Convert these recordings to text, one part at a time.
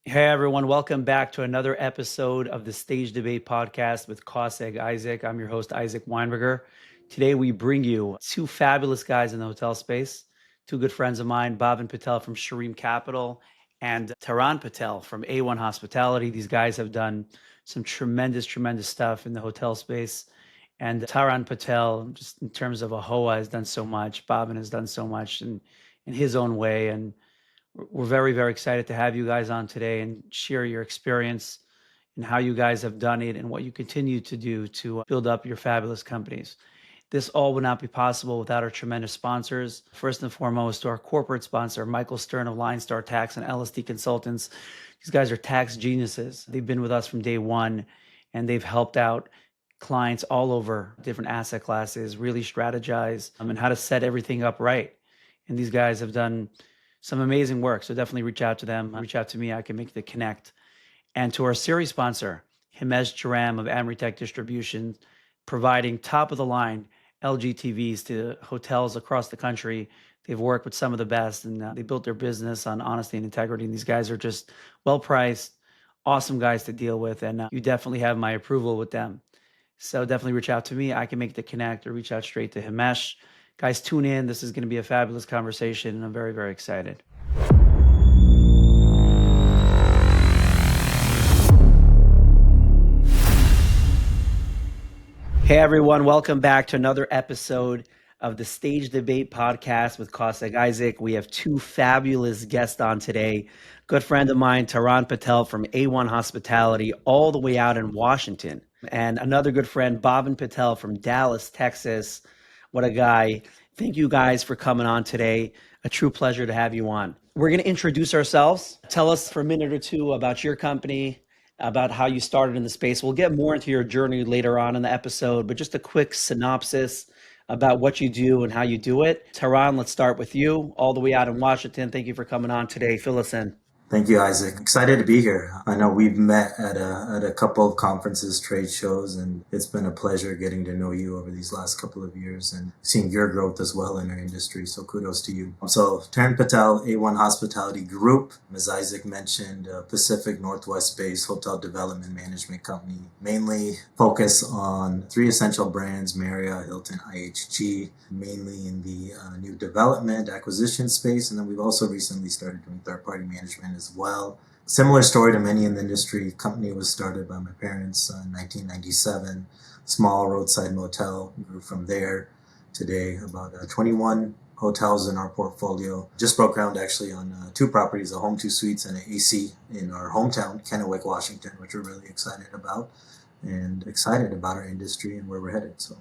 Hey everyone, welcome back to another episode of the Stage Debate Podcast with Koseg Isaac. I'm your host, Isaac Weinberger. Today we bring you two fabulous guys in the hotel space, two good friends of mine, Bhavin Patel from Shreem Capital and Taran Patel from A1 Hospitality. These guys have done some tremendous stuff in the hotel space. And Taran Patel, just in terms of AAHOA, has done so much. Bhavin has done so much in his own way. And we're very excited to have you guys on today and share your experience and how you guys have done it and what you continue to do to build up your fabulous companies. This all would not be possible without our tremendous sponsors. First and foremost, to our corporate sponsor, Michael Stern of Line Star Tax and LST Consultants. These guys are tax geniuses. They've been with us from day one, and they've helped out clients all over different asset classes, really strategize and how to set everything up right. And these guys have done some amazing work. So definitely reach out to them. Reach out to me. I can make the connect. And to our series sponsor, Himesh Jaram of Amritech Distribution, providing top of the line LG TVs to hotels across the country. They've worked with some of the best, and they built their business on honesty and integrity. And these guys are just well priced, awesome guys to deal with. And you definitely have my approval with them. So definitely reach out to me. I can make the connect, or reach out straight to Himesh. Guys, tune in. This is going to be a fabulous conversation, and I'm very excited. Hey, everyone. Welcome back to another episode of the Stage Debate Podcast with Koseg Isaac. We have two fabulous guests on today. Good friend of mine, Taran Patel from A1 Hospitality, all the way out in Washington. And another good friend, Bhavin Patel from Dallas, Texas. What a guy. Thank you guys for coming on today. A true pleasure to have you on. We're going to introduce ourselves. Tell us for a minute or two about your company, about how you started in the space. We'll get more into your journey later on in the episode, but just a quick synopsis about what you do and how you do it. Taran, let's start with you, all the way out in Washington. Thank you for coming on today. Fill us in. Thank you, Isaac. Excited to be here. I know we've met at a couple of conferences, trade shows, and it's been a pleasure getting to know you over these last couple of years and seeing your growth as well in our industry. So kudos to you. So Taran Patel, A1 Hospitality Group, as Isaac mentioned, a Pacific Northwest-based hotel development management company, mainly focus on three essential brands, Marriott, Hilton, IHG, mainly in the new development acquisition space. And then we've also recently started doing third-party management as well. Similar story to many in the industry. Company was started by my parents in 1997. Small roadside motel, grew from there. Today, about 21 hotels in our portfolio. Just broke ground actually on two properties, a Home 2 Suites and an AC in our hometown, Kennewick, Washington, which we're really excited about. And excited about our industry and where we're headed. So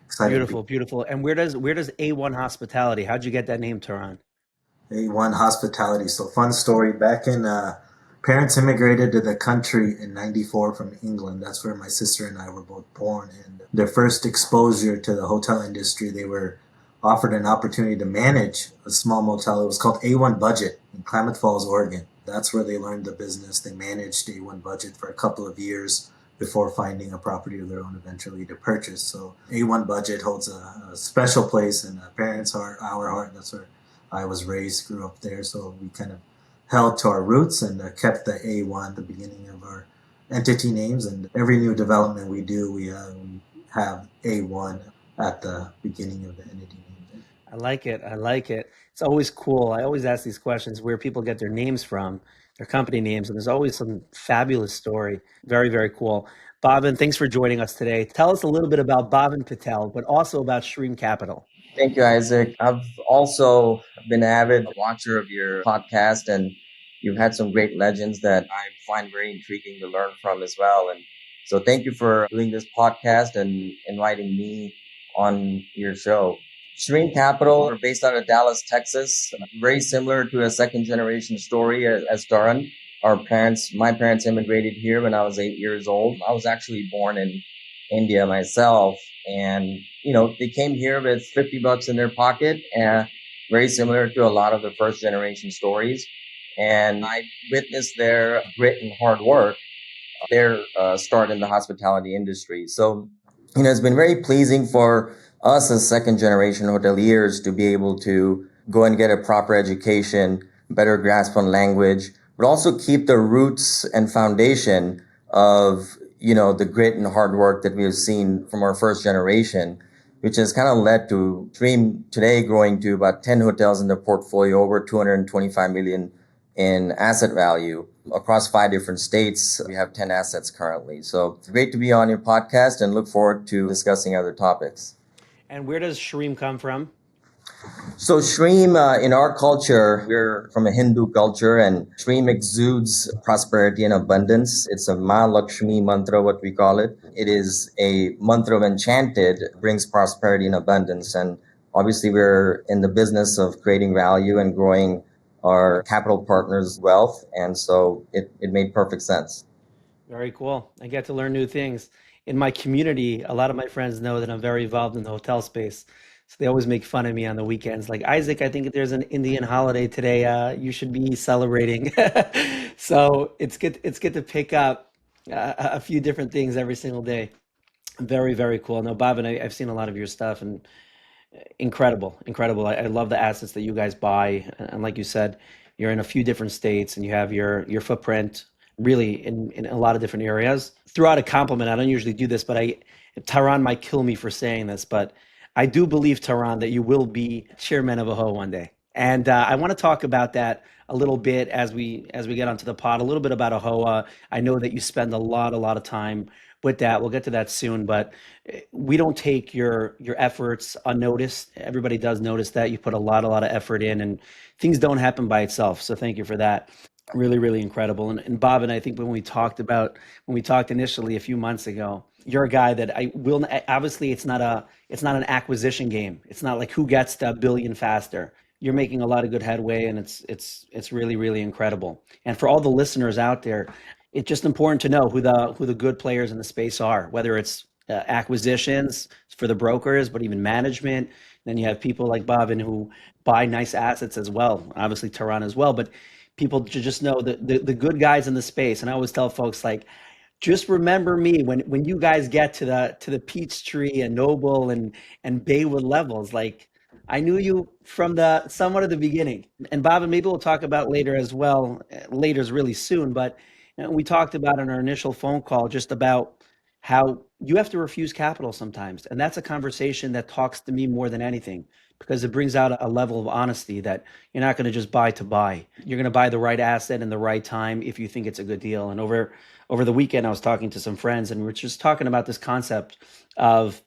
excited. Beautiful. And where does A1 Hospitality? How'd you get that name, Taran? A1 Hospitality. So fun story. Back in parents immigrated to the country in '94 from England. That's where my sister and I were both born. And their first exposure to the hotel industry, they were offered an opportunity to manage a small motel. It was called A1 Budget in Klamath Falls, Oregon. That's where they learned the business. They managed A1 Budget for a couple of years before finding a property of their own eventually to purchase. So A1 Budget holds a special place in a parents' heart, our heart. That's where I was raised, grew up there. So we kind of held to our roots and kept the A1 at the beginning of our entity names. And every new development we do, we have A1 at the beginning of the entity name. I like it. It's always cool. I always ask these questions where people get their names from, their company names, and there's always some fabulous story. Very cool. Bhavin, thanks for joining us today. Tell us a little bit about Bhavin Patel, but also about Shreem Capital. Thank you, Isaac. I've also been an avid watcher of your podcast, and you've had some great legends that I find very intriguing to learn from as well. And so thank you for doing this podcast and inviting me on your show. Shreem Capital are based out of Dallas, Texas. Very similar to a second generation story as Taran. My parents immigrated here when I was 8 years old. I was actually born in India myself, and they came here with $50 in their pocket, and very similar to a lot of the first generation stories. And I witnessed their grit and hard work, their start in the hospitality industry. So it's been very pleasing for us as second generation hoteliers to be able to go and get a proper education, better grasp on language, but also keep the roots and foundation of, the grit and hard work that we have seen from our first generation, which has kind of led to Shreem today growing to about 10 hotels in the portfolio, over 225 million in asset value across 5 different states. We have 10 assets currently. So it's great to be on your podcast and look forward to discussing other topics. And where does Shreem come from? So Shreem, in our culture, we're from a Hindu culture, and Shreem exudes prosperity and abundance. It's a Ma Lakshmi mantra, what we call it. It is a mantra of enchanted, brings prosperity and abundance. And obviously we're in the business of creating value and growing our capital partners' wealth. And so it made perfect sense. Very cool. I get to learn new things. In my community, a lot of my friends know that I'm very involved in the hotel space. So they always make fun of me on the weekends. Like, Isaac, I think there's an Indian holiday today. You should be celebrating. So it's good to pick up a few different things every single day. Very, very cool. No, Bob, and I've seen a lot of your stuff, and incredible, incredible. I love the assets that you guys buy, and like you said, you're in a few different states, and you have your footprint really in a lot of different areas. Throughout a compliment, I don't usually do this, but Taran might kill me for saying this, but I do believe, Taran, that you will be chairman of AAHOA one day, and I want to talk about that a little bit as we get onto the pod. A little bit about AAHOA. I know that you spend a lot of time with that. We'll get to that soon, but we don't take your efforts unnoticed. Everybody does notice that you put a lot of effort in, and things don't happen by itself. So thank you for that. Really, really incredible. And Bob and I think when we talked initially a few months ago, you're a guy that I will obviously it's not an acquisition game. It's not like who gets to a billion faster. You're making a lot of good headway, and it's really, really incredible. And for all the listeners out there, it's just important to know who the good players in the space are, whether it's acquisitions for the brokers, but even management. Then you have people like Bhavin who buy nice assets as well, obviously Tehran as well, but people to just know the good guys in the space. And I always tell folks, like, just remember me when you guys get to the Peachtree and Noble and Baywood levels. Like, I knew you from the somewhat of the beginning. And Bob, and maybe we'll talk about later as well. Later is really soon, but we talked about in our initial phone call just about how you have to refuse capital sometimes, and that's a conversation that talks to me more than anything, because it brings out a level of honesty that you're not going to just buy to buy. You're going to buy the right asset in the right time if you think it's a good deal. And over the weekend, I was talking to some friends, and we're just talking about this concept of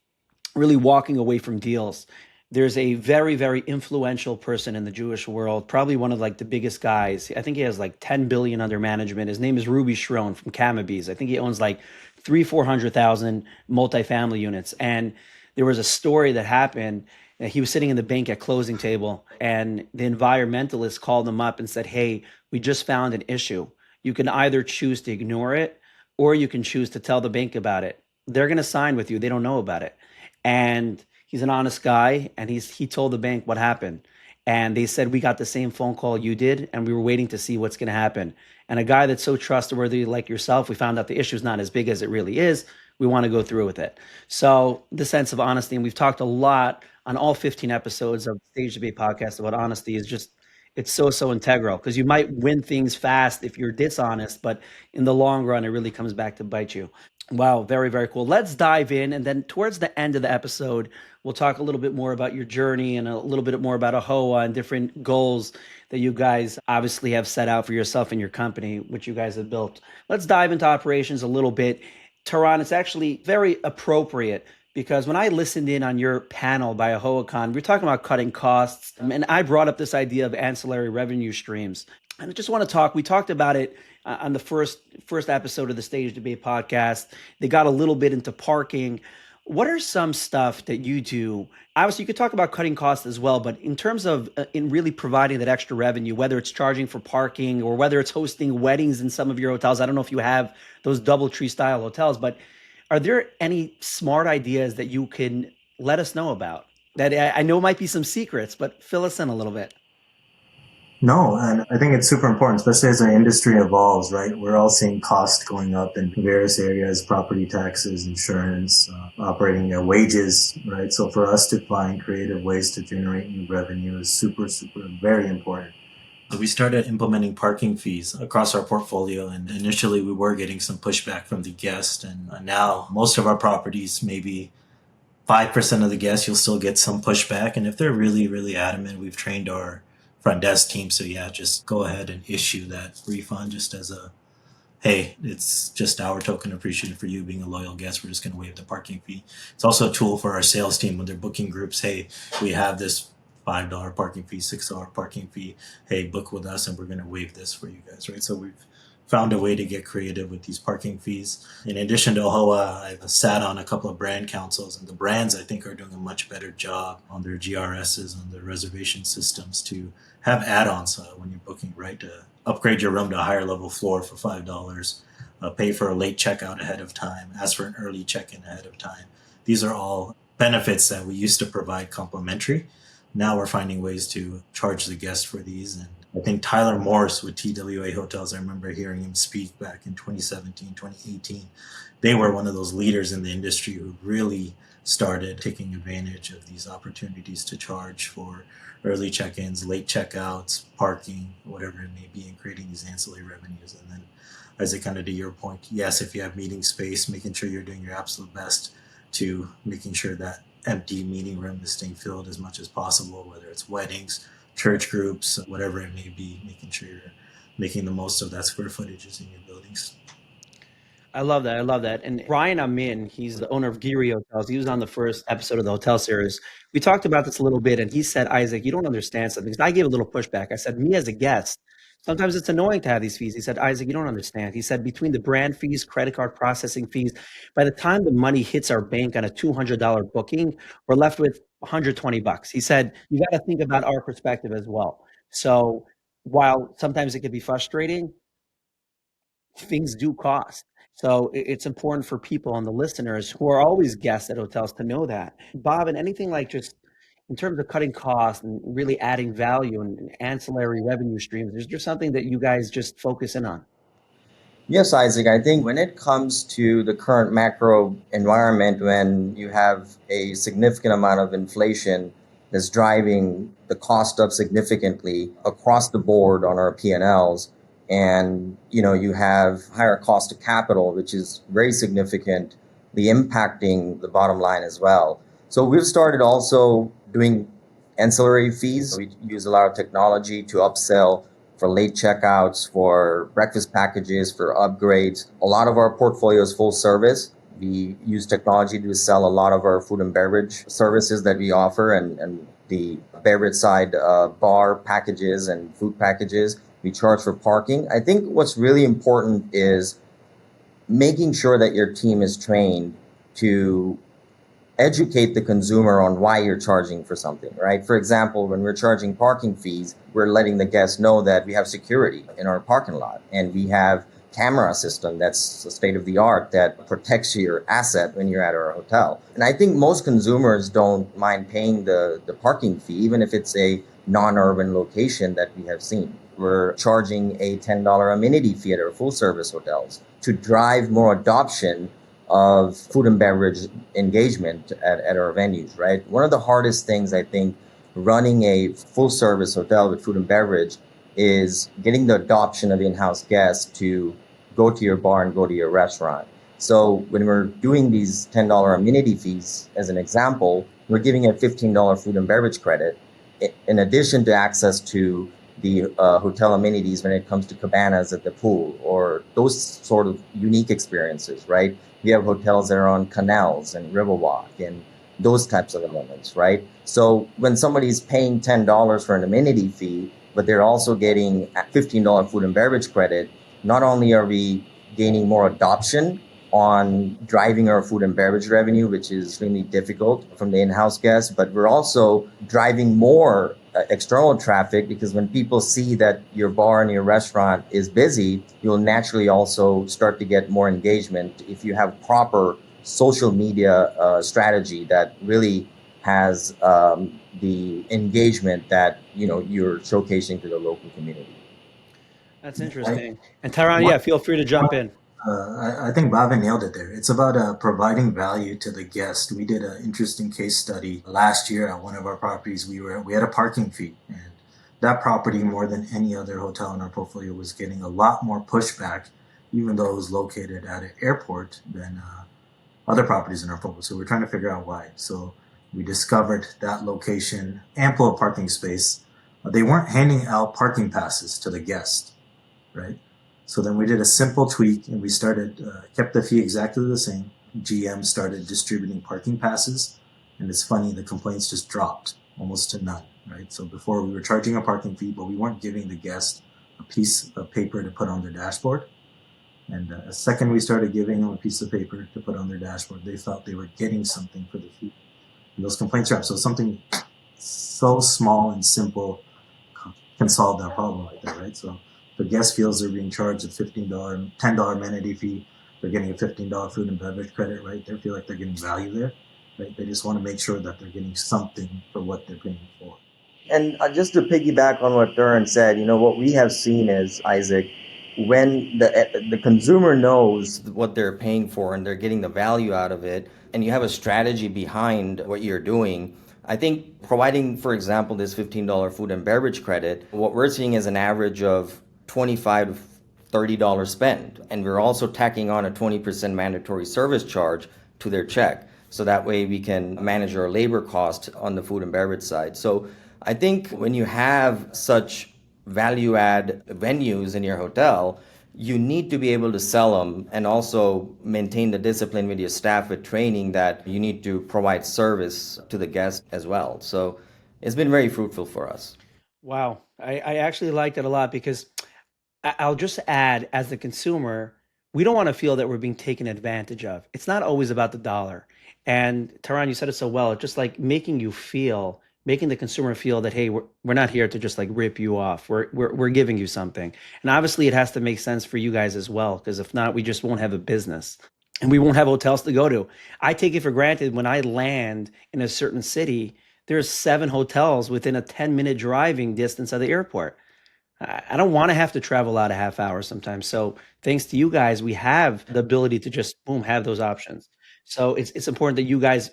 really walking away from deals. There's a very, very influential person in the Jewish world, probably one of like the biggest guys. I think he has like 10 billion under management. His name is Ruby Schroen from Camabees. I think he owns like 400,000 multifamily units. And there was a story that happened. He was sitting in the bank at closing table, and the environmentalist called him up and said, "Hey, we just found an issue. You can either choose to ignore it, or you can choose to tell the bank about it. They're going to sign with you. They don't know about it." And he's an honest guy, and he told the bank what happened. And they said, "We got the same phone call you did, and we were waiting to see what's going to happen." And a guy that's so trustworthy like yourself, we found out the issue is not as big as it really is. We want to go through with it. So the sense of honesty, and we've talked a lot on all 15 episodes of Stage Debate podcast about honesty, is just, it's so integral, because you might win things fast if you're dishonest, but in the long run, it really comes back to bite you. Wow, very, very cool. Let's dive in. And then towards the end of the episode, we'll talk a little bit more about your journey and a little bit more about AAHOA and different goals that you guys obviously have set out for yourself and your company, which you guys have built. Let's dive into operations a little bit. Tehran, it's actually very appropriate, because when I listened in on your panel by AAHOACon, we were talking about cutting costs, and I brought up this idea of ancillary revenue streams. And I just want to talk, we talked about it on the first episode of the Stage Debate podcast. They got a little bit into parking. What are some stuff that you do? Obviously, you could talk about cutting costs as well, but in terms of in really providing that extra revenue, whether it's charging for parking or whether it's hosting weddings in some of your hotels. I don't know if you have those DoubleTree style hotels, but are there any smart ideas that you can let us know about that I know might be some secrets, but fill us in a little bit? No, and I think it's super important, especially as our industry evolves, right? We're all seeing costs going up in various areas, property taxes, insurance, operating wages, right? So for us to find creative ways to generate new revenue is super, very important. We started implementing parking fees across our portfolio, and initially we were getting some pushback from the guest, and now most of our properties, maybe 5% of the guests, you'll still get some pushback. And if they're really, really adamant, we've trained our front desk team. So yeah, just go ahead and issue that refund just as a, hey, it's just our token appreciation for you being a loyal guest. We're just going to waive the parking fee. It's also a tool for our sales team when they're booking groups. Hey, we have this $5 parking fee, $6 parking fee. Hey, book with us and we're going to waive this for you guys, right? So we've found a way to get creative with these parking fees. In addition to AAHOA, I've sat on a couple of brand councils, and the brands I think are doing a much better job on their GRSs, on their reservation systems to have add-ons when you're booking, right? To upgrade your room to a higher level floor for $5, pay for a late checkout ahead of time, ask for an early check-in ahead of time. These are all benefits that we used to provide complimentary. Now we're finding ways to charge the guest for these. And I think Tyler Morris with TWA Hotels, I remember hearing him speak back in 2017, 2018. They were one of those leaders in the industry who really started taking advantage of these opportunities to charge for early check-ins, late checkouts, parking, whatever it may be, and creating these ancillary revenues. And then, as it kind of to your point, yes, if you have meeting space, making sure you're doing your absolute best to making sure that empty meeting room is staying filled as much as possible, whether it's weddings, church groups, whatever it may be, making sure you're making the most of that square footages in your buildings. I love that. I love that. And Brian Amin, he's the owner of Geary Hotels. He was on the first episode of the hotel series. We talked about this a little bit, and he said, Isaac, you don't understand something. So I gave a little pushback. I said, me as a guest, sometimes it's annoying to have these fees. He said, Isaac, you don't understand. He said, between the brand fees, credit card processing fees, by the time the money hits our bank on a $200 booking, we're left with $120. He said, you got to think about our perspective as well. So while sometimes it can be frustrating, things do cost. So it's important for people and the listeners who are always guests at hotels to know that. Bob, and anything like just in terms of cutting costs and really adding value and ancillary revenue streams, is there something that you guys just focus in on? Yes, Isaac, I think when it comes to the current macro environment, when you have a significant amount of inflation that's driving the cost up significantly across the board on our P&Ls, and you have higher cost of capital, which is very significantly impacting the bottom line as well. So we've started also doing ancillary fees. We use a lot of technology to upsell for late checkouts, for breakfast packages, for upgrades. A lot of our portfolio is full service. We use technology to sell a lot of our food and beverage services that we offer, and the beverage side, bar packages and food packages. We charge for parking. I think what's really important is making sure that your team is trained to educate the consumer on why you're charging for something, right? For example, when we're charging parking fees, we're letting the guests know that we have security in our parking lot, and we have camera system that's state of the art that protects your asset when you're at our hotel. And I think most consumers don't mind paying the parking fee, even if it's a non-urban location that we have seen. We're charging a $10 amenity fee at our full service hotels to drive more adoption of food and beverage engagement at our venues, right? One of the hardest things, I think, running a full service hotel with food and beverage is getting the adoption of in-house guests to go to your bar and go to your restaurant. So when we're doing these $10 amenity fees, as an example, we're giving a $15 food and beverage credit in addition to access to the hotel amenities when it comes to cabanas at the pool or those sort of unique experiences, right? We have hotels that are on canals and Riverwalk and those types of elements, right? So when somebody's paying $10 for an amenity fee, but they're also getting a $15 food and beverage credit, not only are we gaining more adoption on driving our food and beverage revenue, which is extremely difficult from the in-house guests, but we're also driving more external traffic, because when people see that your bar and your restaurant is busy, you'll naturally also start to get more engagement if you have proper social media strategy that really has the engagement that you're showcasing to the local community. That's interesting. And Taran, yeah, feel free to jump in. I think Bhavin nailed it there. It's about providing value to the guest. We did an interesting case study last year at one of our properties. We had a parking fee, and that property, more than any other hotel in our portfolio, was getting a lot more pushback, even though it was located at an airport, than other properties in our portfolio. So we're trying to figure out why. So we discovered that location, ample parking space. They weren't handing out parking passes to the guest, right? So then we did a simple tweak and we started, kept the fee exactly the same. GM started distributing parking passes, and it's funny, the complaints just dropped almost to none, right? So before we were charging a parking fee, but we weren't giving the guest a piece of paper to put on their dashboard. And the second we started giving them a piece of paper to put on their dashboard, they thought they were getting something for the fee. And those complaints dropped. So something so small and simple can solve that problem like that, right? So the guest feels they're being charged a $15, $10 amenity fee, they're getting a $15 food and beverage credit, right? They feel like they're getting value there, right? They just want to make sure that they're getting something for what they're paying for. And just to piggyback on what Taran said, what we have seen is, Isaac, when the consumer knows what they're paying for and they're getting the value out of it, and you have a strategy behind what you're doing, I think providing, for example, this $15 food and beverage credit, what we're seeing is an average of $25 to $30 spend. And we're also tacking on a 20% mandatory service charge to their check. So that way we can manage our labor cost on the food and beverage side. So I think when you have such value add venues in your hotel, you need to be able to sell them and also maintain the discipline with your staff with training that you need to provide service to the guest as well. So it's been very fruitful for us. Wow. I actually like that a lot because I'll just add, as the consumer, we don't want to feel that we're being taken advantage of. It's not always about the dollar. And Taran, you said it so well, just like making the consumer feel that, hey, we're not here to just like rip you off. We're giving you something. And obviously it has to make sense for you guys as well, because if not, we just won't have a business and we won't have hotels to go to. I take it for granted when I land in a certain city, there's 7 hotels within a 10-minute driving distance of the airport. I don't want to have to travel out a half hour sometimes. So thanks to you guys, we have the ability to just boom, have those options. So it's important that you guys,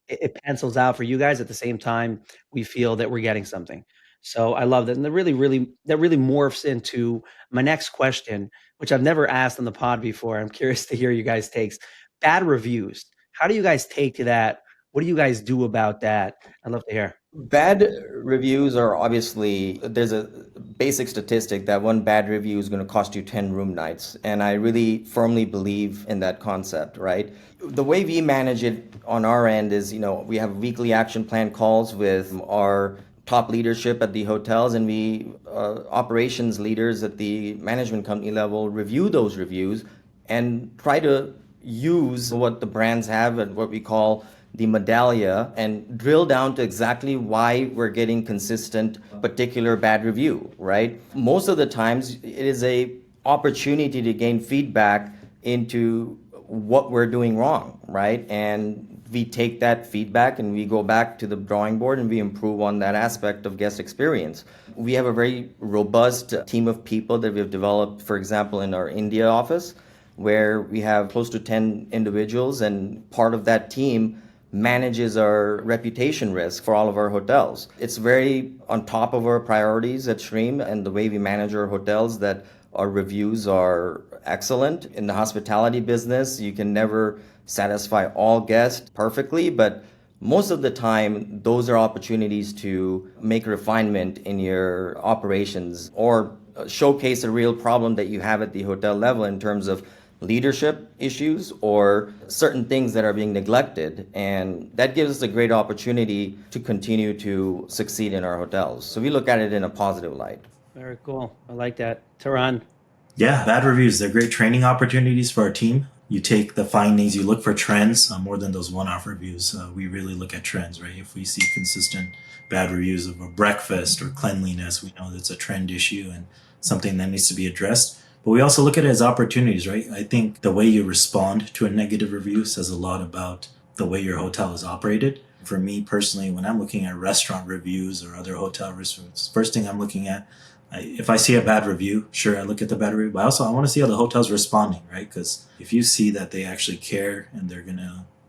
it pencils out for you guys. At the same time, we feel that we're getting something. So I love that. And that really morphs into my next question, which I've never asked on the pod before. I'm curious to hear you guys' takes. Bad reviews. How do you guys take to that? What do you guys do about that? I'd love to hear. Bad reviews are obviously, there's a basic statistic that one bad review is going to cost you 10 room nights. And I really firmly believe in that concept, right? The way we manage it on our end is, we have weekly action plan calls with our top leadership at the hotels, and we operations leaders at the management company level review those reviews and try to use what the brands have and what we call the medallia and drill down to exactly why we're getting consistent particular bad review, right? Most of the times it is a opportunity to gain feedback into what we're doing wrong, right? And we take that feedback and we go back to the drawing board and we improve on that aspect of guest experience. We have a very robust team of people that we've developed, for example, in our India office, where we have close to 10 individuals, and part of that team manages our reputation risk for all of our hotels. It's very on top of our priorities at Shreem and the way we manage our hotels that our reviews are excellent. In the hospitality business, you can never satisfy all guests perfectly, but most of the time, those are opportunities to make refinement in your operations or showcase a real problem that you have at the hotel level in terms of leadership issues or certain things that are being neglected. And that gives us a great opportunity to continue to succeed in our hotels. So we look at it in a positive light. Very cool. I like that. Taran. Yeah, bad reviews. They're great training opportunities for our team. You take the findings, you look for trends more than those one-off reviews. We really look at trends, right? If we see consistent bad reviews of a breakfast or cleanliness, we know that's a trend issue and something that needs to be addressed. But we also look at it as opportunities, right? I think the way you respond to a negative review says a lot about the way your hotel is operated. For me personally, when I'm looking at restaurant reviews or other hotel reviews, first thing I'm looking at, if I see a bad review, sure, I look at the bad review, but also I want to see how the hotel's responding, right? Because if you see that they actually care and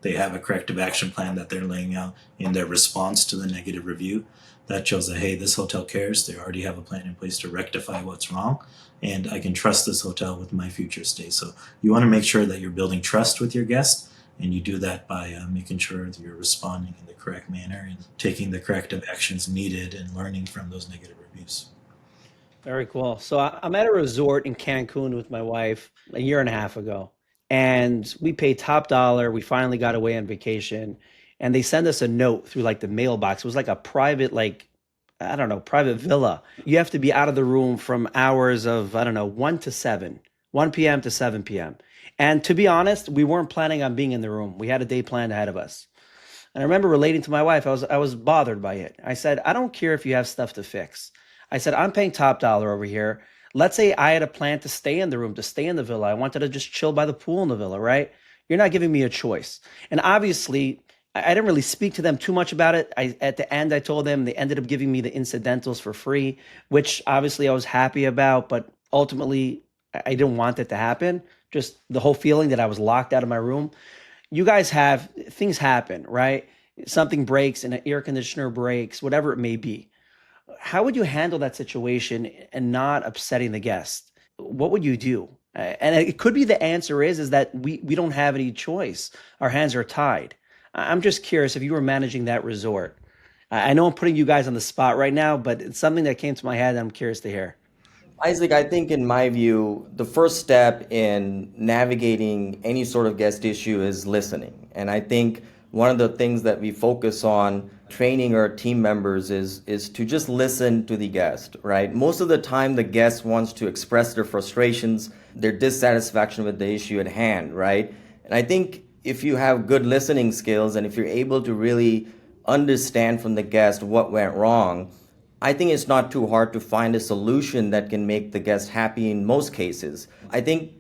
they have a corrective action plan that they're laying out in their response to the negative review, that shows that, hey, this hotel cares. They already have a plan in place to rectify what's wrong, and I can trust this hotel with my future stay. So you want to make sure that you're building trust with your guest, and you do that by making sure that you're responding in the correct manner and taking the corrective actions needed and learning from those negative reviews. Very cool. So I'm at a resort in Cancun with my wife a year and a half ago, and we paid top dollar. We finally got away on vacation, and they send us a note through like the mailbox. It was like a private, like, I don't know, private villa. You have to be out of the room from hours of, I don't know, 1 to 7, 1 p.m. to 7 p.m. And to be honest, we weren't planning on being in the room. We had a day planned ahead of us. And I remember relating to my wife, I was bothered by it. I said, I don't care if you have stuff to fix. I said, I'm paying top dollar over here. Let's say I had a plan to stay in the room, to stay in the villa. I wanted to just chill by the pool in the villa, right? You're not giving me a choice. And obviously, I didn't really speak to them too much about it. At the end, I told them they ended up giving me the incidentals for free, which obviously I was happy about, but ultimately I didn't want it to happen. Just the whole feeling that I was locked out of my room. You guys have things happen, right? Something breaks, an air conditioner breaks, whatever it may be. How would you handle that situation and not upsetting the guest? What would you do? And it could be the answer is that we don't have any choice. Our hands are tied. I'm just curious if you were managing that resort. I know I'm putting you guys on the spot right now, but it's something that came to my head. I'm curious to hear. Isaac, I think in my view, the first step in navigating any sort of guest issue is listening. And I think one of the things that we focus on training our team members is to just listen to the guest, right? Most of the time, the guest wants to express their frustrations, their dissatisfaction with the issue at hand, right? And I think if you have good listening skills and if you're able to really understand from the guest what went wrong, I think it's not too hard to find a solution that can make the guest happy in most cases. I think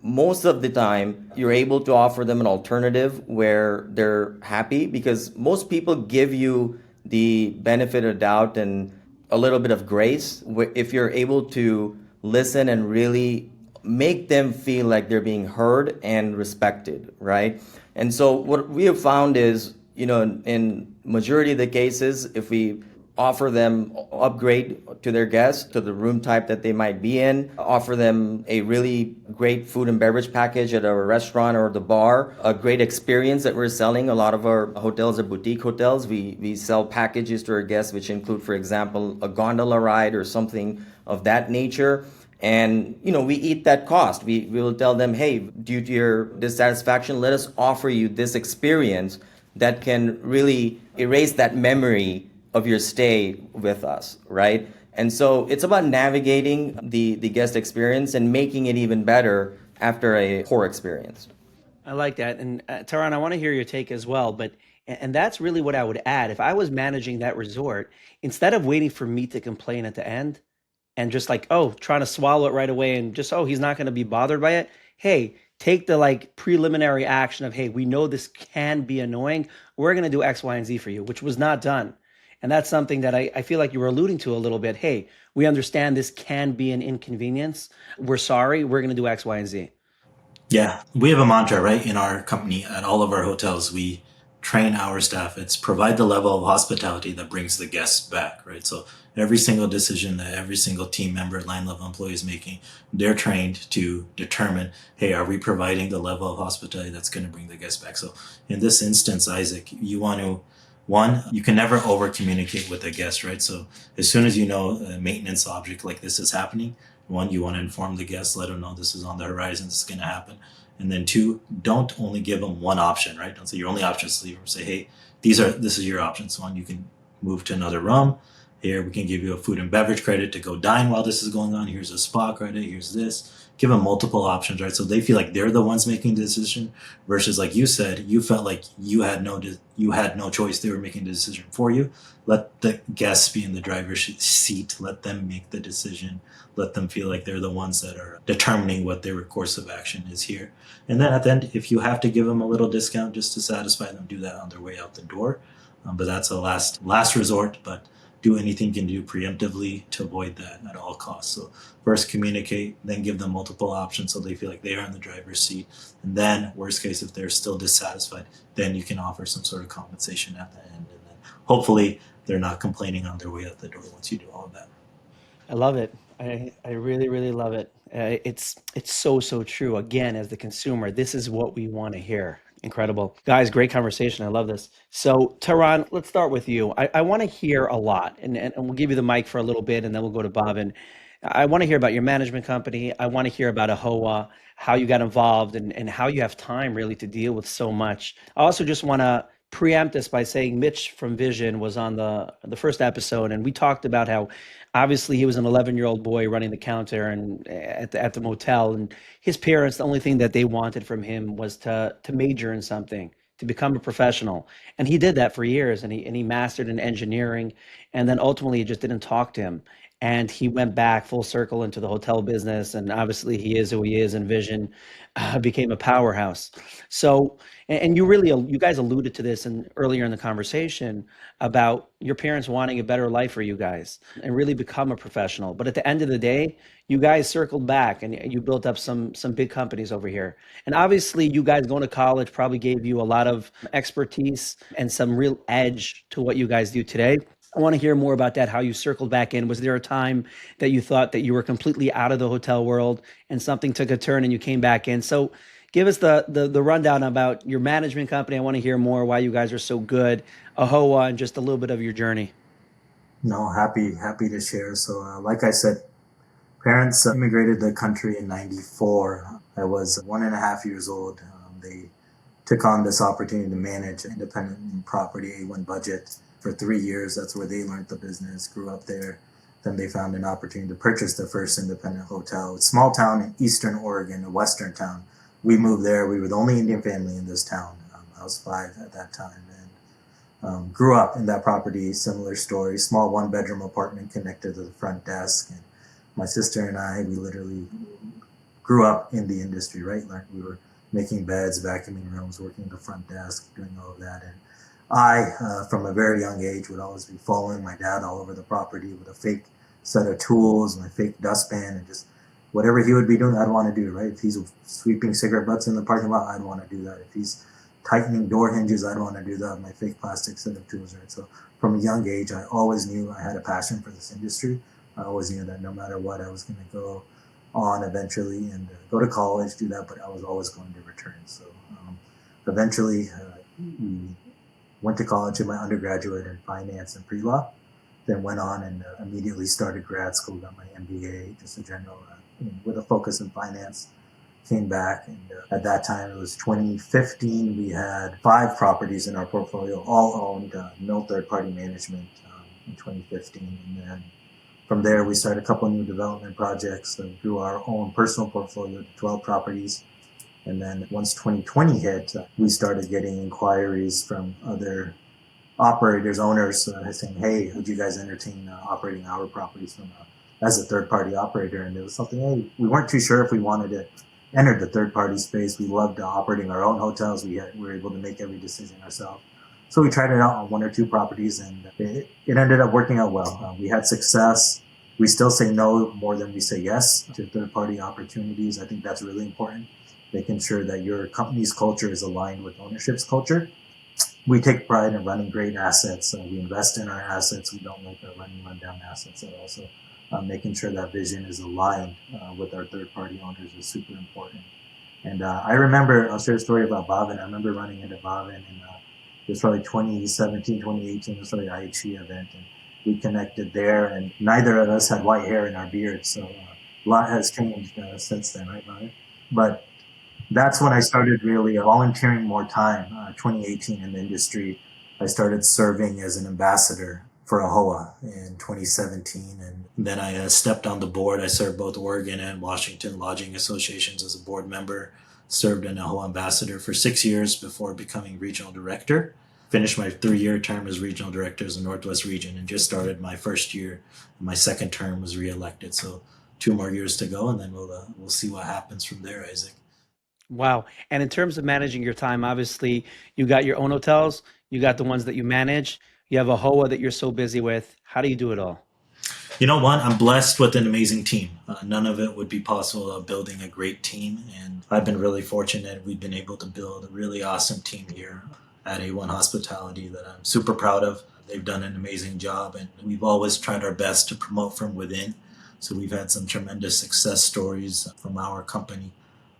most of the time you're able to offer them an alternative where they're happy because most people give you the benefit of doubt and a little bit of grace if you're able to listen and really make them feel like they're being heard and respected, right? And so what we have found is, in majority of the cases, if we offer them upgrade to their guests, to the room type that they might be in, offer them a really great food and beverage package at a restaurant or the bar, a great experience that we're selling. A lot of our hotels are boutique hotels. We sell packages to our guests, which include, for example, a gondola ride or something of that nature. And, we eat that cost. We will tell them, hey, due to your dissatisfaction, let us offer you this experience that can really erase that memory of your stay with us, right? And so it's about navigating the guest experience and making it even better after a poor experience. I like that. And Taran, I want to hear your take as well. But and that's really what I would add. If I was managing that resort, instead of waiting for me to complain at the end and just like, oh, trying to swallow it right away and just, oh, he's not going to be bothered by it. Hey, take the like preliminary action of, hey, we know this can be annoying. We're going to do X, Y, and Z for you, which was not done. And that's something that I feel like you were alluding to a little bit. Hey, we understand this can be an inconvenience. We're sorry. We're going to do X, Y, and Z. Yeah, we have a mantra, right? In our company, at all of our hotels, we train our staff. It's provide the level of hospitality that brings the guests back, right? So every single decision that every single team member, line level employee is making, they're trained to determine, hey, are we providing the level of hospitality that's going to bring the guests back? So in this instance, Isaac, you want to, one, you can never over communicate with a guest, right? So as soon as you know a maintenance object like this is happening, one, you want to inform the guests, let them know this is on the horizon, this is going to happen. And then two, don't only give them one option, right? Don't say your only option is to leave. Say, hey, this is your options. One, you can move to another room. Here, we can give you a food and beverage credit to go dine while this is going on. Here's a spa credit. Here's this. Give them multiple options, right? So they feel like they're the ones making the decision versus, like you said, you felt like you had no choice. They were making the decision for you. Let the guests be in the driver's seat. Let them make the decision. Let them feel like they're the ones that are determining what their course of action is here. And then at the end, if you have to give them a little discount just to satisfy them, do that on their way out the door. But that's a last resort. But do anything you can do preemptively to avoid that at all costs. So first communicate, then give them multiple options so they feel like they are in the driver's seat. And then worst case, if they're still dissatisfied, then you can offer some sort of compensation at the end. And then hopefully they're not complaining on their way out the door once you do all of that. I love it. I really, really love it. It's so true. Again, as the consumer, this is what we want to hear. Incredible. Guys, great conversation. I love this. So, Taran, let's start with you. I want to hear a lot, and we'll give you the mic for a little bit, and then we'll go to Bhavin. I want to hear about your management company. I want to hear about AAHOA, how you got involved, and how you have time really to deal with so much. I also just want to preempt this by saying Mitch from Vision was on the first episode, and we talked about how obviously he was an 11-year-old boy running the counter and at the motel, and his parents, the only thing that they wanted from him was to major in something, to become a professional, and he did that for years, and he mastered in engineering, and then ultimately it just didn't talk to him, and he went back full circle into the hotel business, and obviously he is who he is, and Vision became a powerhouse. So, and you guys alluded to this earlier in the conversation about your parents wanting a better life for you guys and really become a professional. But at the end of the day, you guys circled back and you built up some big companies over here. And obviously, you guys going to college probably gave you a lot of expertise and some real edge to what you guys do today. I want to hear more about that, how you circled back in. Was there a time that you thought that you were completely out of the hotel world and something took a turn and you came back in? So give us the rundown about your management company. I want to hear more why you guys are so good, AAHOA, and just a little bit of your journey. No, happy to share. So, like I said, parents immigrated to the country in '94. I was 1.5 years old. They took on this opportunity to manage independent property, A1 budget for 3 years. That's where they learned the business, grew up there. Then they found an opportunity to purchase their first independent hotel. It's a small town in eastern Oregon, a western town. We moved there. We were the only Indian family in this town. I was 5 at that time. And grew up in that property, similar story, small 1-bedroom apartment connected to the front desk. And my sister and I, we literally grew up in the industry, right? Like we were making beds, vacuuming rooms, working the front desk, doing all of that. And I, from a very young age, would always be following my dad all over the property with a fake set of tools, my fake dustpan, and just whatever he would be doing, I'd want to do, right? If he's sweeping cigarette butts in the parking lot, I'd want to do that. If he's tightening door hinges, I'd want to do that with my fake plastic set of tools, right? So from a young age, I always knew I had a passion for this industry. I always knew that no matter what, I was going to go on eventually and go to college, do that, but I was always going to return. So eventually, we went to college in my undergraduate in finance and pre-law, then went on and immediately started grad school, got my MBA, just a general, with a focus in finance. Came back, and at that time, it was 2015, we had 5 properties in our portfolio, all owned, no third-party management in 2015. And then from there, we started a couple new development projects, grew our own personal portfolio to 12 properties. And then once 2020 hit, we started getting inquiries from other operators, owners, saying, hey, would you guys entertain operating our properties from as a third-party operator? And it was something, hey, we weren't too sure if we wanted to enter the third-party space. We loved operating our own hotels. We were able to make every decision ourselves. So we tried it out on 1 or 2 properties, and it ended up working out well. We had success. We still say no more than we say yes to third-party opportunities. I think that's really important, making sure that your company's culture is aligned with ownership's culture. We take pride in running great assets. We invest in our assets. We don't make our run-down assets at all. So making sure that vision is aligned with our third-party owners is super important. And I remember, I'll share a story about Bhavin. I remember running into Bhavin in it was probably 2017, 2018, it was probably AHLA event. And we connected there, and neither of us had white hair in our beards. So a lot has changed since then, right, Bhavin? But that's when I started really volunteering more time, 2018 in the industry. I started serving as an ambassador for AAHOA in 2017. And then I stepped on the board. I served both Oregon and Washington Lodging Associations as a board member, served an AAHOA ambassador for 6 years before becoming regional director. Finished my 3-year term as regional director as the Northwest region and just started my first year. My second term was reelected. So 2 more years to go, and then we'll see what happens from there, Isaac. Wow. And in terms of managing your time, obviously you got your own hotels, you got the ones that you manage, you have AAHOA that you're so busy with. How do you do it all? You know what? I'm blessed with an amazing team. None of it would be possible without building a great team. And I've been really fortunate. We've been able to build a really awesome team here at A1 Hospitality that I'm super proud of. they've done an amazing job, and we've always tried our best to promote from within. So we've had some tremendous success stories from our company.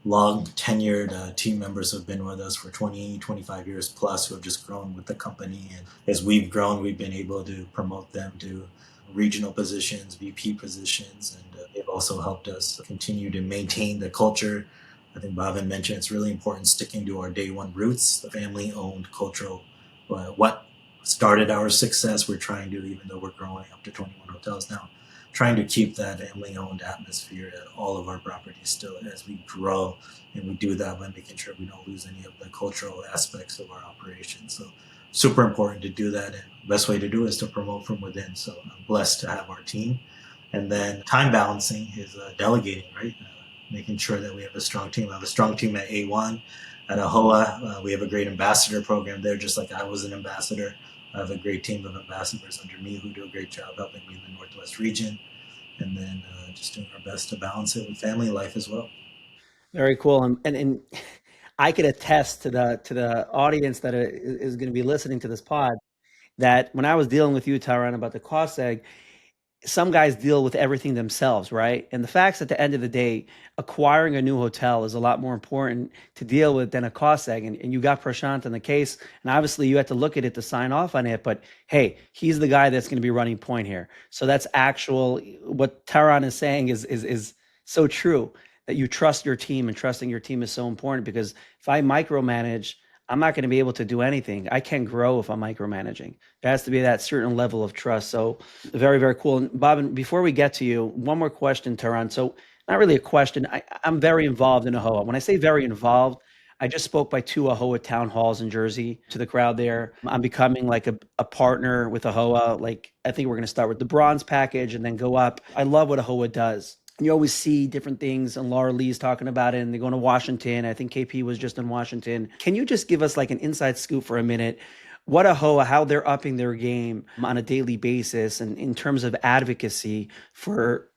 Long tenured team members who have been with us for 20, 25 years plus, who have just grown with the company. And as we've grown, we've been able to promote them to regional positions, VP positions, and they've also helped us continue to maintain the culture. I think Bhavin mentioned it's really important sticking to our day one roots, the family owned cultural. What started our success, we're trying to, even though we're growing up to 21 hotels now, trying to keep that family owned atmosphere at all of our properties still as we grow. And we do that by making sure we don't lose any of the cultural aspects of our operation. So super important to do that. And the best way to do it is to promote from within. So I'm blessed to have our team. And then time balancing is delegating, right? Making sure that we have a strong team. I have a strong team at A1, at AAHOA. We have a great ambassador program there, just like I was an ambassador. I have a great team of ambassadors under me who do a great job helping me in the Northwest region. And then just doing our best to balance it with family life as well. Very cool. And I could attest to the audience that is going to be listening to this pod that when I was dealing with you, Taran, about the cost seg, some guys deal with everything themselves, right? And the facts at the end of the day, acquiring a new hotel is a lot more important to deal with than a cost seg. And you got Prashant in the case, and obviously you had to look at it to sign off on it. But hey, he's the guy that's going to be running point here. So that's actual. What Taran is saying is so true, that you trust your team, and trusting your team is so important, because if I micromanage, I'm not going to be able to do anything. I can't grow if I'm micromanaging. There has to be that certain level of trust. So very, very cool. And Bhavin, before we get to you, one more question, Taran. So not really a question. I'm very involved in AAHOA. When I say very involved, I just spoke by 2 AAHOA town halls in Jersey to the crowd there. I'm becoming like a partner with AAHOA. Like, I think we're going to start with the bronze package and then go up. I love what AAHOA does. You always see different things, and Laura Lee's talking about it, and they're going to Washington. I think KP was just in Washington. Can you just give us like an inside scoop for a minute? What AAHOA, how they're upping their game on a daily basis, and in terms of advocacy for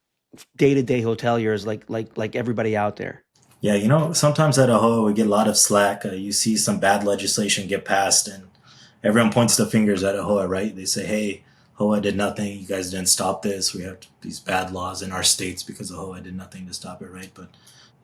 day-to-day hoteliers like everybody out there? Yeah, sometimes at AAHOA we get a lot of slack. You see some bad legislation get passed, and everyone points the fingers at AAHOA, right? They say, hey, AAHOA did nothing. You guys didn't stop this. We have these bad laws in our states because AAHOA did nothing to stop it, right? But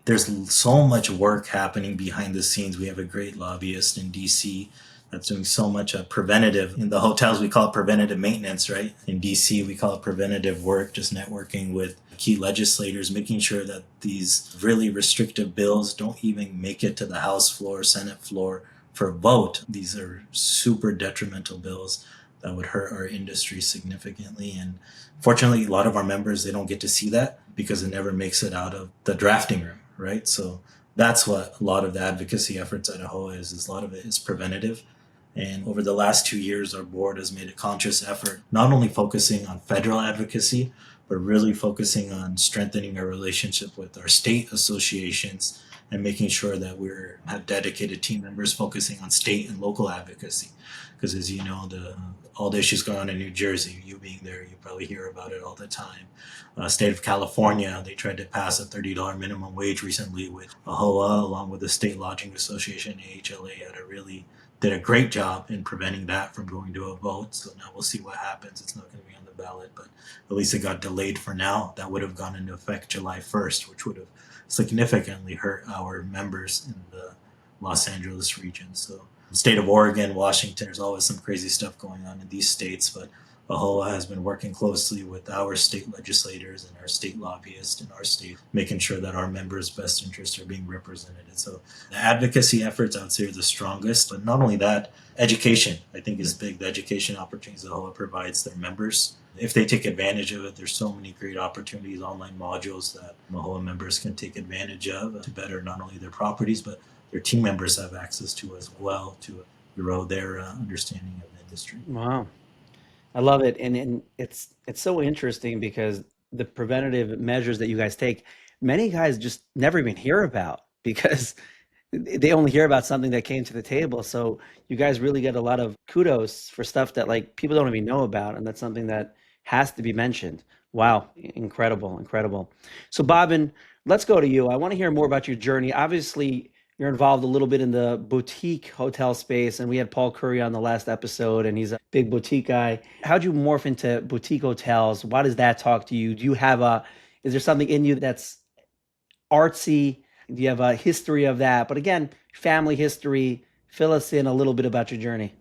there's so much work happening behind the scenes. We have a great lobbyist in DC that's doing so much preventative. In the hotels, we call it preventative maintenance, right? In DC, we call it preventative work, just networking with key legislators, making sure that these really restrictive bills don't even make it to the House floor, Senate floor for a vote. These are super detrimental bills that would hurt our industry significantly. And fortunately, a lot of our members, they don't get to see that because it never makes it out of the drafting room, right? So that's what a lot of the advocacy efforts at AAHOA is a lot of it is preventative. And over the last 2 years, our board has made a conscious effort, not only focusing on federal advocacy, but really focusing on strengthening our relationship with our state associations and making sure that we have dedicated team members focusing on state and local advocacy. Because as you know, all the issues going on in New Jersey, you being there, you probably hear about it all the time. State of California, they tried to pass a $30 minimum wage recently with AAHOA, along with the State Lodging Association, AHLA, did a great job in preventing that from going to a vote. So now we'll see what happens. It's not going to be on the ballot, but at least it got delayed for now. That would have gone into effect July 1st, which would have significantly hurt our members in the Los Angeles region. So state of Oregon, Washington, there's always some crazy stuff going on in these states, but AAHOA has been working closely with our state legislators and our state lobbyists in our state, making sure that our members' best interests are being represented. And so the advocacy efforts, I would say, are the strongest. But not only that, education, I think, is big. The education opportunities AAHOA provides their members. If they take advantage of it, there's so many great opportunities, online modules that AAHOA members can take advantage of to better not only their properties, but their team members have access to as well to grow their understanding of the industry. Wow. I love it. And it's so interesting because the preventative measures that you guys take, many guys just never even hear about because they only hear about something that came to the table. So you guys really get a lot of kudos for stuff that like people don't even know about. And that's something that has to be mentioned. Wow. Incredible. Incredible. So Bhavin, let's go to you. I want to hear more about your journey. Obviously, you're involved a little bit in the boutique hotel space, and we had Paul Curry on the last episode, and he's a big boutique guy. How'd you morph into boutique hotels? Why does that talk to you? Is there something in you that's artsy? Do you have a history of that? But again, family history, fill us in a little bit about your journey.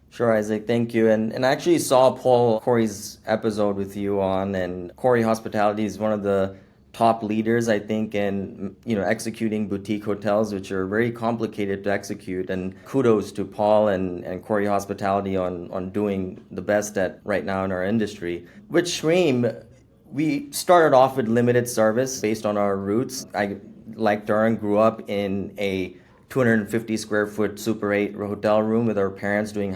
Sure, Isaac. Thank you. And I actually saw Paul Corey's episode with you on, and Corey Hospitality is one of the top leaders, I think, in executing boutique hotels, which are very complicated to execute. And kudos to Paul and Corey Hospitality on doing the best at right now in our industry. With Shreem, we started off with limited service based on our roots. I, like Taran, grew up in a 250 square foot Super 8 hotel room with our parents doing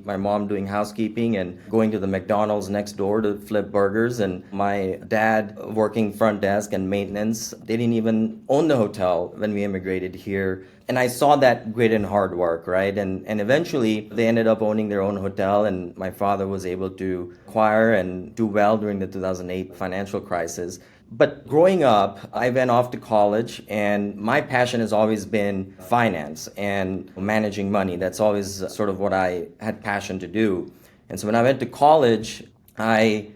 my mom doing housekeeping and going to the McDonald's next door to flip burgers, and my dad working front desk and maintenance. They didn't even own the hotel when we immigrated here. And I saw that grit and hard work, right? And eventually they ended up owning their own hotel, and my father was able to acquire and do well during the 2008 financial crisis. But growing up, I went off to college, and my passion has always been finance and managing money. That's always sort of what I had passion to do. And so when I went to college, I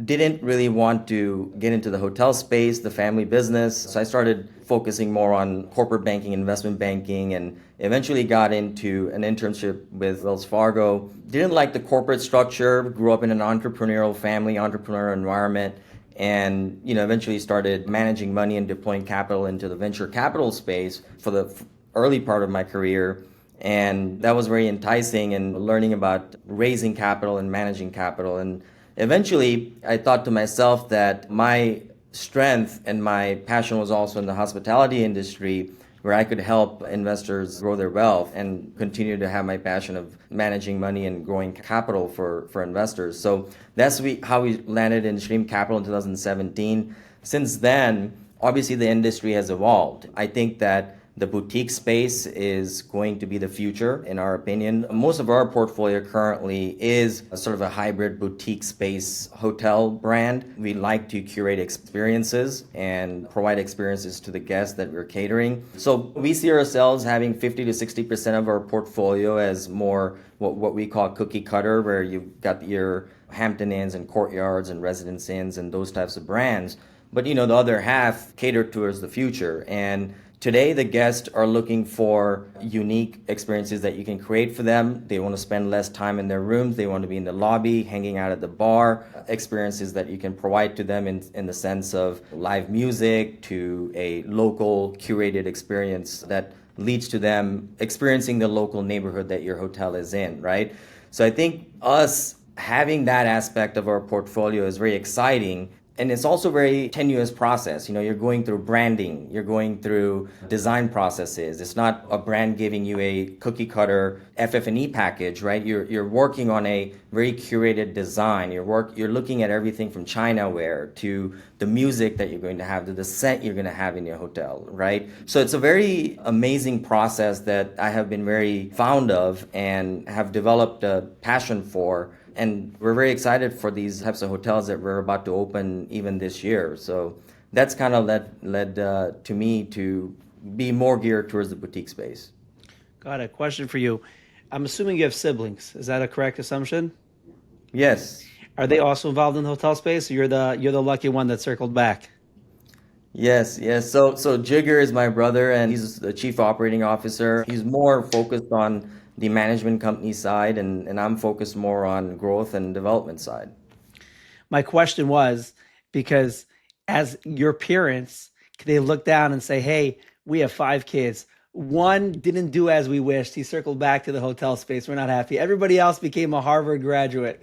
didn't really want to get into the hotel space, the family business. So I started focusing more on corporate banking, investment banking, and eventually got into an internship with Wells Fargo. Didn't like the corporate structure, grew up in an entrepreneurial family, entrepreneurial environment, and eventually started managing money and deploying capital into the venture capital space for the early part of my career. And that was very enticing, and learning about raising capital and managing capital. And eventually I thought to myself that my strength and my passion was also in the hospitality industry, where I could help investors grow their wealth and continue to have my passion of managing money and growing capital for investors. So that's how we landed in Shreem Capital in 2017. Since then, obviously the industry has evolved. I think that the boutique space is going to be the future, in our opinion. Most of our portfolio currently is a sort of a hybrid boutique space hotel brand. We like to curate experiences and provide experiences to the guests that we're catering. So we see ourselves having 50 to 60% of our portfolio as more what we call cookie cutter, where you've got your Hampton Inns and Courtyards and Residence Inns and those types of brands. But the other half catered towards the future. And today, the guests are looking for unique experiences that you can create for them. They want to spend less time in their rooms. They want to be in the lobby, hanging out at the bar, experiences that you can provide to them in the sense of live music, to a local curated experience that leads to them experiencing the local neighborhood that your hotel is in, right? So I think us having that aspect of our portfolio is very exciting. And it's also a very tenuous process. You're going through branding, you're going through design processes. It's not a brand giving you a cookie cutter FF&E package, right? You're working on a very curated design. You're looking at everything from Chinaware to the music that you're going to have, to the scent you're going to have in your hotel, right? So it's a very amazing process that I have been very fond of and have developed a passion for. And we're very excited for these types of hotels that we're about to open even this year. So that's kind of led to me to be more geared towards the boutique space. Got a question for you. I'm assuming you have siblings. Is that a correct assumption? Yes. Are they also involved in the hotel space, or you're the lucky one that circled back? Yes. So Jigger is my brother, and he's the chief operating officer. He's more focused on the management company side, and I'm focused more on growth and development side. My question was, because as your parents, they look down and say, hey, we have 5 kids. One didn't do as we wished. He circled back to the hotel space. We're not happy. Everybody else became a Harvard graduate.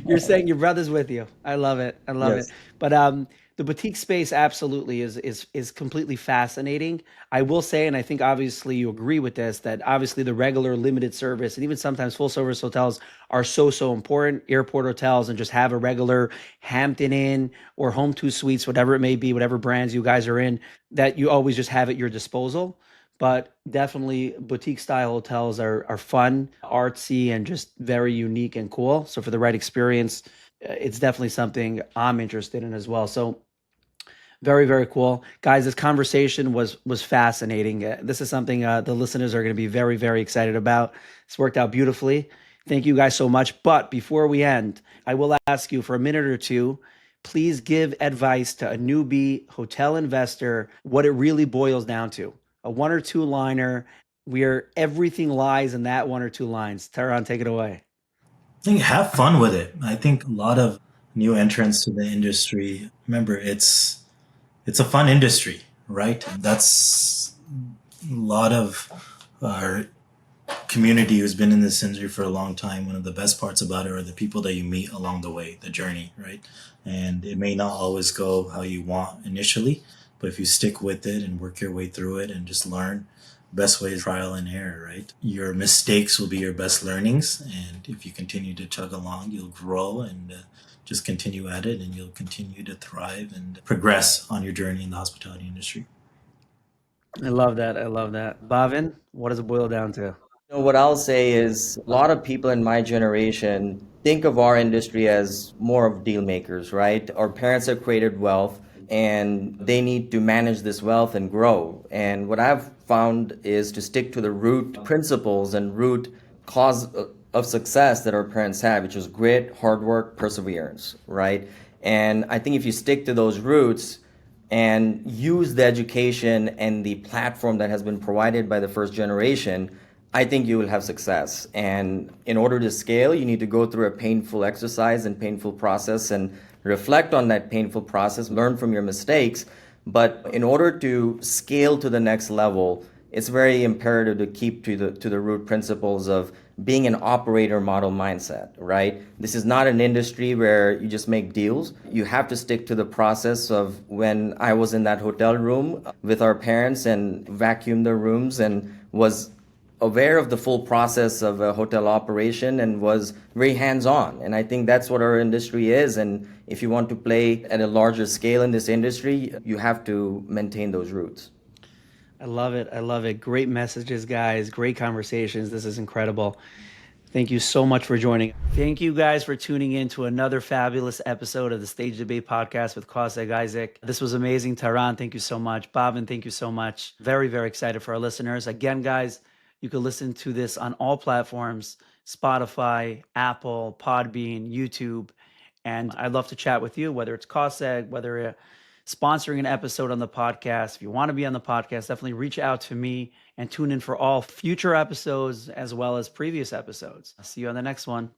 You're saying your brother's with you. I love it. I love Yes. it. But the boutique space absolutely is completely fascinating. I will say, and I think obviously you agree with this, that obviously the regular limited service and even sometimes full service hotels are so important. Airport hotels, and just have a regular Hampton Inn or Home 2 Suites, whatever it may be, whatever brands you guys are in, that you always just have at your disposal. But definitely boutique style hotels are fun, artsy, and just very unique and cool. So for the right experience, it's definitely something I'm interested in as well. So Very, very cool. Guys, this conversation was fascinating. This is something the listeners are going to be very, very excited about. It's worked out beautifully. Thank you guys so much. But before we end, I will ask you for a minute or two, please give advice to a newbie hotel investor, what it really boils down to. A one or two liner where everything lies in that one or two lines. Taran, take it away. I think have fun with it. I think a lot of new entrants to the industry, remember, it's a fun industry, right? That's a lot of our community who's been in this industry for a long time. One of the best parts about it are the people that you meet along the way, the journey, right? And it may not always go how you want initially, but if you stick with it and work your way through it and just learn, best way is trial and error, right? Your mistakes will be your best learnings. And if you continue to chug along, you'll grow and just continue at it, and you'll continue to thrive and progress on your journey in the hospitality industry. I love that. I love that. Bhavin, what does it boil down to? What I'll say is a lot of people in my generation think of our industry as more of deal makers, right? Our parents have created wealth and they need to manage this wealth and grow. And what I've found is to stick to the root principles and root cause of success that our parents have, which was grit, hard work, perseverance, right? And I think if you stick to those roots and use the education and the platform that has been provided by the first generation, I think you will have success. And in order to scale, you need to go through a painful exercise and painful process and reflect on that painful process, learn from your mistakes. But in order to scale to the next level, it's very imperative to keep to the root principles of being an operator model mindset, right? This is not an industry where you just make deals. You have to stick to the process of when I was in that hotel room with our parents and vacuumed the rooms and was aware of the full process of a hotel operation and was very hands-on. And I think that's what our industry is. And if you want to play at a larger scale in this industry, you have to maintain those roots. I love it. I love it. Great messages, guys. Great conversations. This is incredible. Thank you so much for joining. Thank you guys for tuning in to another fabulous episode of the Stage Debate Podcast with Koseg Isaac. This was amazing. Taran, thank you so much. Bhavin, thank you so much. Very, very excited for our listeners. Again, guys, you can listen to this on all platforms, Spotify, Apple, Podbean, YouTube. And I'd love to chat with you, whether it's Koseg, whether you're sponsoring an episode on the podcast. If you want to be on the podcast, definitely reach out to me and tune in for all future episodes as well as previous episodes. I'll see you on the next one.